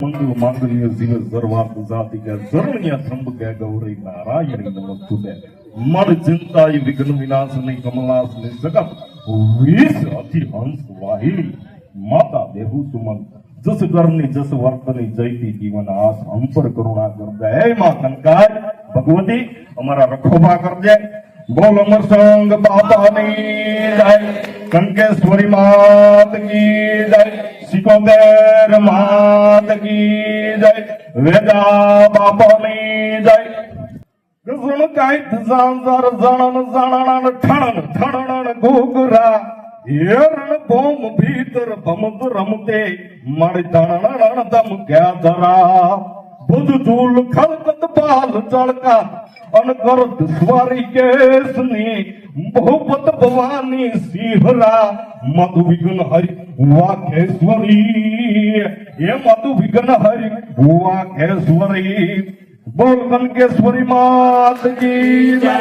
મંગલ માંગલ્ય જીવ સર્વાર્થ સાધિકે શરણ્ય ત્રંબકે ગૌરી નારાયણી નમસ્તુતે મન ચિંતાય વિઘ્ન વિનાશની કમલાસની જગત વિષ અતિ હંસ વાહિની માતા દેહુ સુમન જસ કરની જસ વર્તની જયતી જીવન આસ હમ પર કરુણા કર દે હે માં કંકાય ભગવતી અમારા રખોબા કરજે બોલ અમર સંગ બાપાની જય કંકેશ્વરી માત કી જય સિકોંદર માત કી જય વેદા બાપાની જય ગઝણ કાઈત ઝાંઝર ઝણન ઝણન ઠણન ઠણન ઘૂઘરા હેરણ બોમ ભીતર ભમદ રમતે મણ ધણણ દમ ક્યા ધરા બુધ ઝૂલ ખલકત બાલ ચળકા અનકરત સ્વારી કેસની બહુપત ભવાની સિંહરા મધુ વિઘ્ન હરિ વાકેશ્વરી એ મધુ વિઘ્ન હરિ વાકેશ્વરી બોલ કંકેશ્વરી માત કી જય।